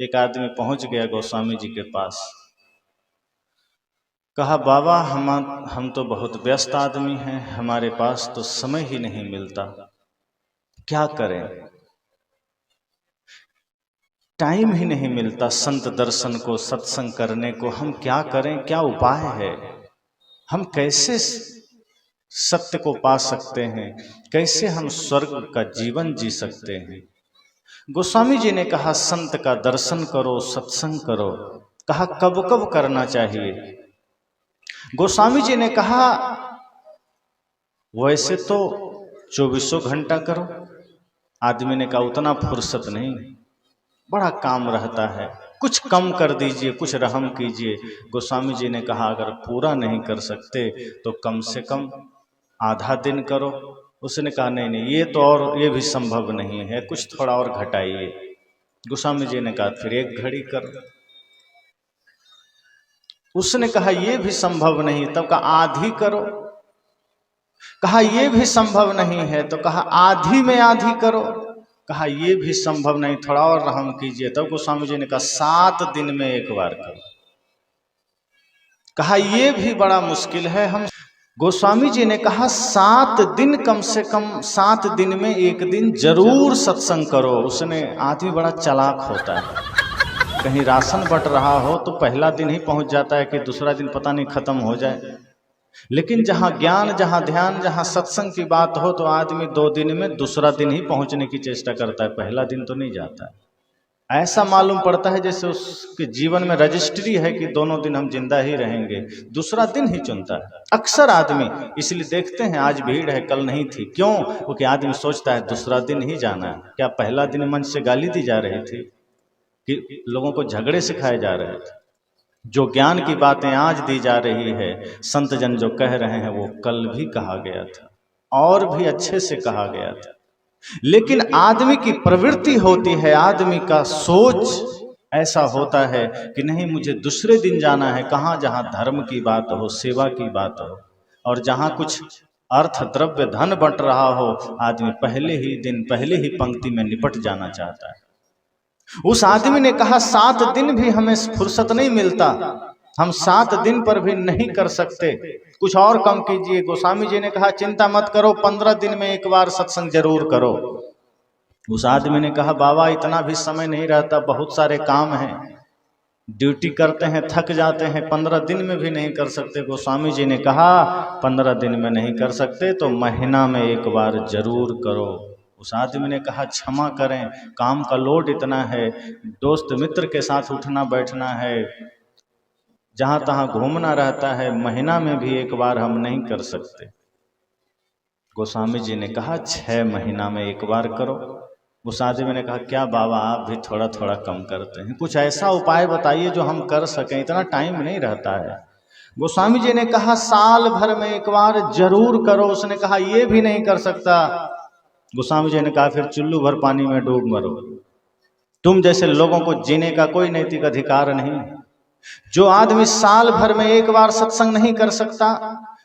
एक आदमी पहुंच गया गोस्वामी जी के पास। कहा, बाबा हम तो बहुत व्यस्त आदमी हैं, हमारे पास तो समय ही नहीं मिलता, क्या करें, टाइम ही नहीं मिलता संत दर्शन को, सत्संग करने को, हम क्या करें, क्या उपाय है, हम कैसे सत्य को पा सकते हैं, कैसे हम स्वर्ग का जीवन जी सकते हैं। गोस्वामी जी ने कहा, संत का दर्शन करो, सत्संग करो। कहा, कब कब करना चाहिए। गोस्वामी जी ने कहा, वैसे तो 24 घंटा करो। आदमी ने कहा, उतना फुर्सत नहीं, बड़ा काम रहता है, कुछ कम कर दीजिए, कुछ रहम कीजिए। गोस्वामी जी ने कहा, अगर पूरा नहीं कर सकते तो कम से कम आधा दिन करो। उसने कहा, नहीं नहीं, ये तो और ये भी संभव नहीं है, कुछ थोड़ा और घटाइए। गोस्वामी जी ने कहा, फिर 1 घड़ी करो। उसने कहा, ये भी संभव नहीं, तब कहा आधी करो। कहा, ये भी संभव नहीं है, तो कहा आधी में आधी करो। कहा, ये भी संभव नहीं, थोड़ा और रहम कीजिए। तब गोस्वामी जी ने कहा, 7 दिन में 1 बार करो। कहा, ये भी बड़ा मुश्किल है, हम गोस्वामी जी ने कहा, 7 दिन, कम से कम 7 दिन में 1 दिन जरूर सत्संग करो। उसने, आदमी बड़ा चालाक होता है, कहीं राशन बट रहा हो तो पहला दिन ही पहुंच जाता है कि दूसरा दिन पता नहीं खत्म हो जाए। लेकिन जहां ज्ञान, जहां ध्यान, जहां सत्संग की बात हो तो आदमी 2 दिन में दूसरा दिन ही पहुंचने की चेष्टा करता है, पहला दिन तो नहीं जाता है। ऐसा मालूम पड़ता है जैसे उसके जीवन में रजिस्ट्री है कि दोनों दिन हम जिंदा ही रहेंगे, दूसरा दिन ही चुनता है अक्सर आदमी। इसलिए देखते हैं आज भीड़ है, कल नहीं थी, क्यों? क्योंकि आदमी सोचता है दूसरा दिन ही जाना है। क्या पहला दिन मंच से गाली दी जा रही थी कि लोगों को झगड़े सिखाए जा रहे थे? जो ज्ञान की बातें आज दी जा रही है, संत जन जो कह रहे हैं, वो कल भी कहा गया था और भी अच्छे से कहा गया था। लेकिन आदमी की प्रवृत्ति होती है, आदमी का सोच ऐसा होता है कि नहीं, मुझे दूसरे दिन जाना है। कहाँ? जहाँ धर्म की बात हो, सेवा की बात हो, और जहाँ कुछ अर्थ, द्रव्य, धन बंट रहा हो, आदमी पहले ही दिन, पहले ही पंक्ति में निपट जाना चाहता है। उस आदमी ने कहा, 7 दिन भी हमें फुर्सत नहीं मिलता, हम 7 दिन पर भी नहीं कर सकते, कुछ और कम कीजिए। गोस्वामी जी ने कहा, चिंता मत करो, 15 दिन में 1 बार सत्संग जरूर करो। उस आदमी ने कहा, बाबा इतना भी समय नहीं रहता, बहुत सारे काम हैं, ड्यूटी करते हैं, थक जाते हैं, 15 दिन में भी नहीं कर सकते। गोस्वामी जी ने कहा, 15 दिन में नहीं कर सकते तो महीना में 1 बार जरूर करो। उस आदमी ने कहा, क्षमा करें, काम का लोड इतना है, दोस्त मित्र के साथ उठना बैठना है, जहां तहां घूमना रहता है, महीना में भी 1 बार हम नहीं कर सकते। गोस्वामी जी ने कहा, 6 महीना में 1 बार करो। उस आदमी ने कहा, क्या बाबा आप भी थोड़ा थोड़ा कम करते हैं, कुछ ऐसा उपाय बताइए जो हम कर सकें, इतना टाइम नहीं रहता है। गोस्वामी जी ने कहा, साल भर में 1 बार जरूर करो। उसने कहा, ये भी नहीं कर सकता। गोस्वामी जी ने कहा, फिर चुल्लू भर पानी में डूब मरो, तुम जैसे लोगों को जीने का कोई नैतिक अधिकार नहीं। जो आदमी साल भर में 1 बार सत्संग नहीं कर सकता,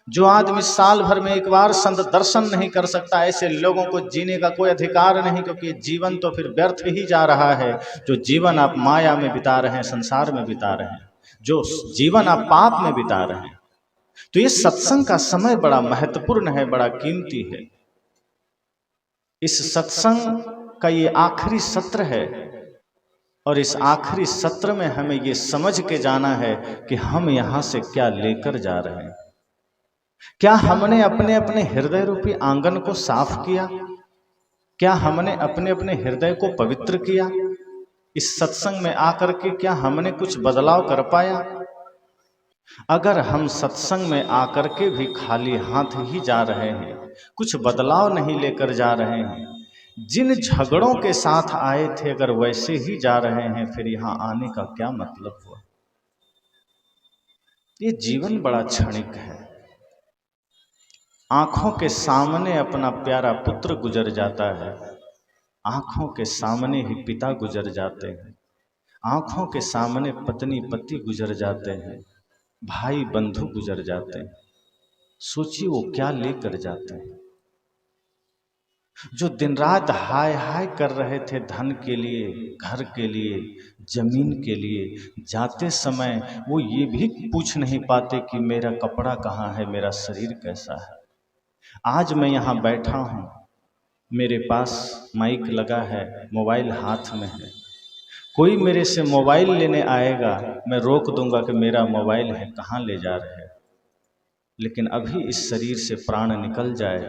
जो आदमी साल भर में 1 बार संत दर्शन नहीं कर सकता, ऐसे लोगों को जीने का कोई अधिकार नहीं, क्योंकि जीवन तो फिर व्यर्थ ही जा रहा है। जो जीवन आप माया में बिता रहे हैं, संसार में बिता रहे हैं, जो जीवन आप पाप में बिता रहे हैं, तो ये सत्संग का समय बड़ा महत्वपूर्ण है, बड़ा कीमती है। इस सत्संग का ये आखिरी सत्र है, और इस आखिरी सत्र में हमें ये समझ के जाना है कि हम यहाँ से क्या लेकर जा रहे हैं। क्या हमने अपने अपने हृदय रूपी आंगन को साफ किया? क्या हमने अपने अपने हृदय को पवित्र किया? इस सत्संग में आकर के क्या हमने कुछ बदलाव कर पाया? अगर हम सत्संग में आकर के भी खाली हाथ ही जा रहे हैं, कुछ बदलाव नहीं लेकर जा रहे हैं, जिन झगड़ों के साथ आए थे अगर वैसे ही जा रहे हैं, फिर यहाँ आने का क्या मतलब हुआ? ये जीवन बड़ा क्षणिक है। आंखों के सामने अपना प्यारा पुत्र गुजर जाता है, आंखों के सामने ही पिता गुजर जाते हैं, आंखों के सामने पत्नी पति गुजर जाते हैं, भाई बंधु गुजर जाते हैं। सोचिए वो क्या लेकर जाते हैं। जो दिन रात हाय हाय कर रहे थे धन के लिए, घर के लिए, जमीन के लिए, जाते समय वो ये भी पूछ नहीं पाते कि मेरा कपड़ा कहाँ है, मेरा शरीर कैसा है। आज मैं यहाँ बैठा हूँ, मेरे पास माइक लगा है, मोबाइल हाथ में है, कोई मेरे से मोबाइल लेने आएगा, मैं रोक दूंगा कि मेरा मोबाइल है, कहाँ ले जा रहे हैं। लेकिन अभी इस शरीर से प्राण निकल जाए,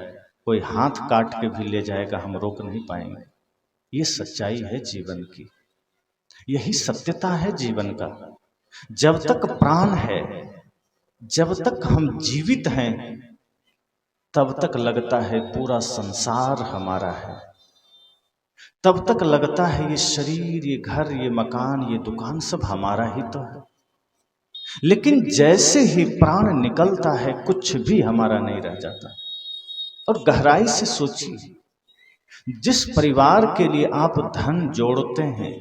कोई हाथ काट के भी ले जाएगा, हम रोक नहीं पाएंगे। ये सच्चाई है जीवन की, यही सत्यता है जीवन का। जब तक प्राण है, जब तक हम जीवित हैं, तब तक लगता है पूरा संसार हमारा है, तब तक लगता है ये शरीर, ये घर, ये मकान, ये दुकान सब हमारा ही तो है। लेकिन जैसे ही प्राण निकलता है, कुछ भी हमारा नहीं रह जाता। और गहराई से सोचिए, जिस परिवार के लिए आप धन जोड़ते हैं,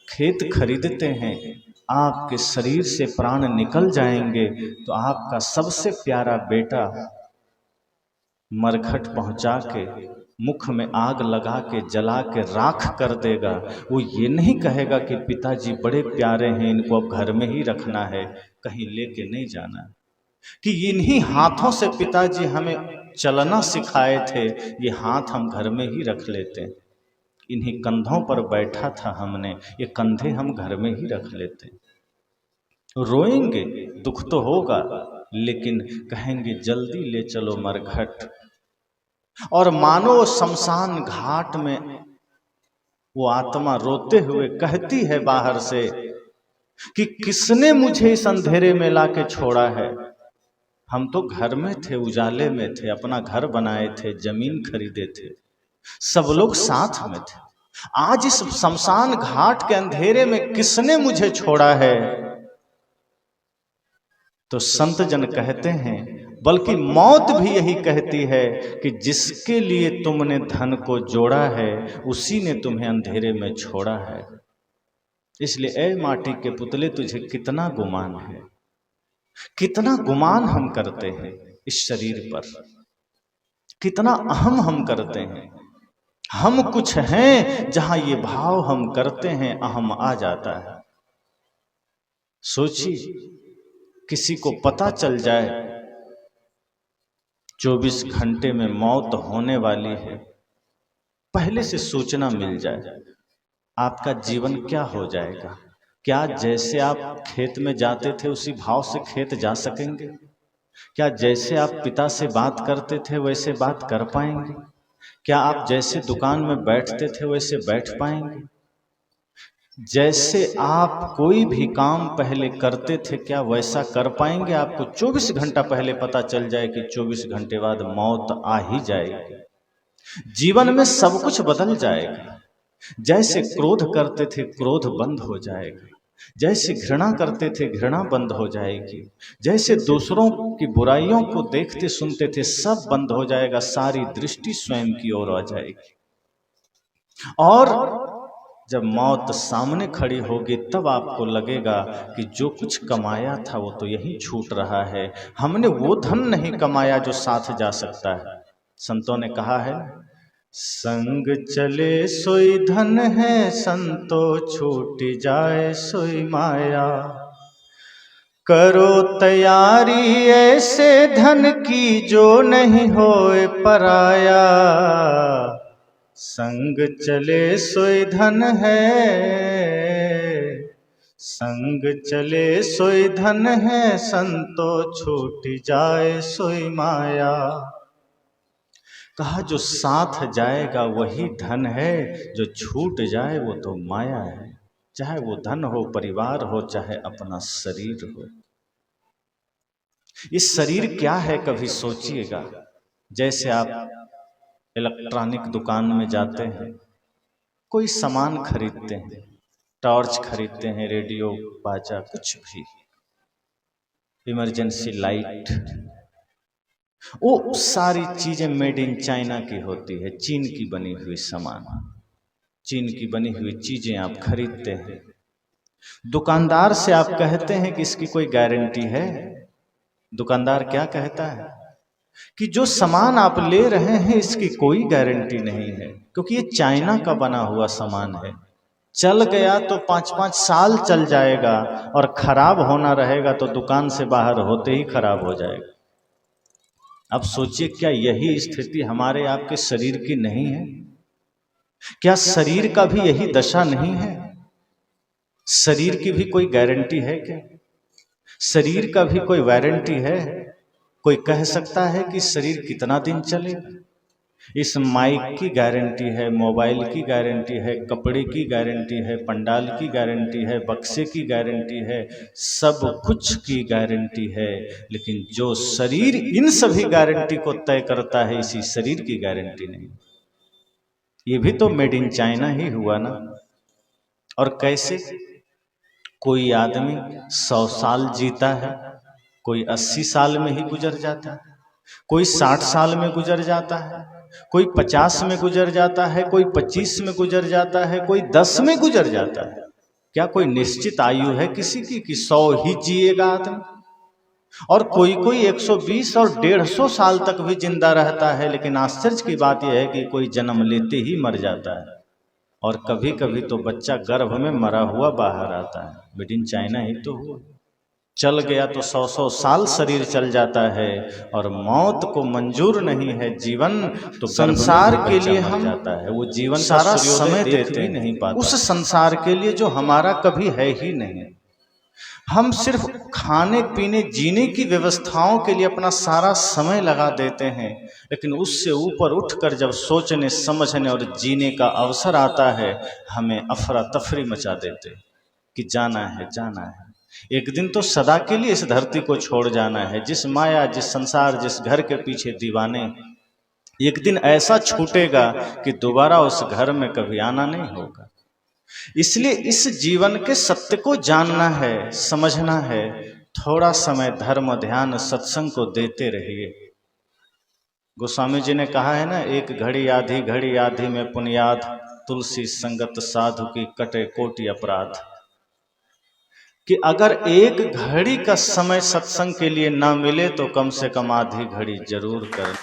खेत खरीदते हैं, आपके शरीर से प्राण निकल जाएंगे तो आपका सबसे प्यारा बेटा मरघट पहुंचा के, मुख में आग लगा के, जला के राख कर देगा। वो ये नहीं कहेगा कि पिताजी बड़े प्यारे हैं, इनको अब घर में ही रखना है, कहीं लेके नहीं जाना, कि इन्हीं हाथों से पिताजी हमें चलना सिखाए थे, ये हाथ हम घर में ही रख लेते हैं, इन्हीं कंधों पर बैठा था हमने, ये कंधे हम घर में ही रख लेते। रोएंगे, दुख तो होगा, लेकिन कहेंगे जल्दी ले चलो मरघट। और मानो शमशान घाट में वो आत्मा रोते हुए कहती है बाहर से कि किसने मुझे इस अंधेरे में लाके छोड़ा है। हम तो घर में थे, उजाले में थे, अपना घर बनाए थे, जमीन खरीदे थे, सब लोग साथ में थे। आज इस शमशान घाट के अंधेरे में किसने मुझे छोड़ा है। तो संत जन कहते हैं, बल्कि मौत भी यही कहती है कि जिसके लिए तुमने धन को जोड़ा है, उसी ने तुम्हें अंधेरे में छोड़ा है। इसलिए ऐ माटी के पुतले, तुझे कितना गुमान है, कितना गुमान हम करते हैं इस शरीर पर, कितना अहम हम करते हैं। हम कुछ हैं, जहां ये भाव हम करते हैं, अहम आ जाता है। सोचिए, किसी को पता चल जाए 24 घंटे में मौत होने वाली है, पहले से सूचना मिल जाए, आपका जीवन क्या हो जाएगा। क्या जैसे आप खेत में जाते थे उसी भाव से खेत जा सकेंगे? क्या जैसे आप पिता से बात करते थे वैसे बात कर पाएंगे? क्या आप जैसे दुकान में बैठते थे वैसे बैठ पाएंगे? जैसे आप कोई भी काम पहले करते थे, क्या वैसा कर पाएंगे? आपको 24 घंटा पहले पता चल जाए कि 24 घंटे बाद मौत आ ही जाएगी। जीवन में सब कुछ बदल जाएगा। जैसे क्रोध करते थे, क्रोध बंद हो जाएगा। जैसे घृणा करते थे, घृणा बंद हो जाएगी। जैसे दूसरों की बुराइयों को देखते सुनते थे, सब बंद हो जाएगा। सारी दृष्टि स्वयं की ओर आ जाएगी। और जब मौत सामने खड़ी होगी, तब आपको लगेगा कि जो कुछ कमाया था वो तो यहीं छूट रहा है। हमने वो धन नहीं कमाया जो साथ जा सकता है। संतों ने कहा है, संग चले सोई धन है, संतो छूट जाए सोई माया। करो तैयारी ऐसे धन की जो नहीं होए पराया। संग चले सोई धन है, संग चले सोई धन है, संतो छूट जाए सोई माया। कहा जो साथ जाएगा वही धन है, जो छूट जाए वो तो माया है। चाहे वो धन हो, परिवार हो, चाहे अपना शरीर हो। इस शरीर क्या है, कभी सोचिएगा। जैसे आप इलेक्ट्रॉनिक दुकान में जाते हैं, कोई सामान खरीदते हैं, टॉर्च खरीदते हैं, रेडियो, बाजा, कुछ भी, इमरजेंसी लाइट, वो सारी चीजें मेड इन चाइना की होती है, चीन की बनी हुई सामान, चीन की बनी हुई चीजें आप खरीदते हैं। दुकानदार से आप कहते हैं कि इसकी कोई गारंटी है? दुकानदार क्या कहता है? कि जो सामान आप ले रहे हैं इसकी कोई गारंटी नहीं है, क्योंकि ये चाइना का बना हुआ सामान है। चल गया तो 5-5 साल चल जाएगा, और खराब होना रहेगा तो दुकान से बाहर होते ही खराब हो जाएगा। अब सोचिए, क्या यही स्थिति हमारे आपके शरीर की नहीं है? क्या शरीर का भी यही दशा नहीं है? शरीर की भी कोई गारंटी है क्या? शरीर का भी कोई वारंटी है? कोई कह सकता है कि शरीर कितना दिन चलेगा? इस माइक की गारंटी है, मोबाइल की गारंटी है, कपड़े की गारंटी है, पंडाल की गारंटी है, बक्से की गारंटी है, सब कुछ की गारंटी है। लेकिन जो शरीर इन सभी गारंटी को तय करता है, इसी शरीर की गारंटी नहीं। ये भी तो मेड इन चाइना ही हुआ ना। और कैसे? कोई आदमी 100 साल जीता है, कोई 80 साल में ही गुजर जाता है, कोई 60 साल में गुजर जाता है, कोई 50 में गुजर जाता है, कोई 25 में गुजर जाता है, कोई 10 में गुजर जाता है। क्या कोई निश्चित आयु है किसी की कि 100 ही जिएगा आदमी? और कोई 120 और 150 साल तक भी जिंदा रहता है। लेकिन आश्चर्य की बात यह है कि कोई जन्म लेते ही मर जाता है, और कभी कभी तो बच्चा गर्भ में मरा हुआ बाहर आता है। मेड इन चाइना ही तो हुआ। चल गया तो 100-100 साल शरीर चल जाता है, और मौत को मंजूर नहीं है जीवन, तो संसार के लिए हम जाता है। वो जीवन सारा समय देते नहीं पाते उस संसार के लिए जो हमारा कभी है ही नहीं। हम सिर्फ खाने पीने जीने की व्यवस्थाओं के लिए अपना सारा समय लगा देते हैं, लेकिन उससे ऊपर उठकर जब सोचने समझने और जीने का अवसर आता है, हमें अफरा तफरी मचा देते कि जाना है जाना है। एक दिन तो सदा के लिए इस धरती को छोड़ जाना है। जिस माया, जिस संसार, जिस घर के पीछे दीवाने, एक दिन ऐसा छूटेगा कि दोबारा उस घर में कभी आना नहीं होगा। इसलिए इस जीवन के सत्य को जानना है, समझना है। थोड़ा समय धर्म, ध्यान, सत्संग को देते रहिए। गोस्वामी जी ने कहा है ना, एक घड़ी आधी में पुण्याद, तुलसी संगत साधु की कटे कोटि अपराध। कि अगर एक घड़ी का समय सत्संग के लिए ना मिले तो कम से कम आधी घड़ी जरूर करें।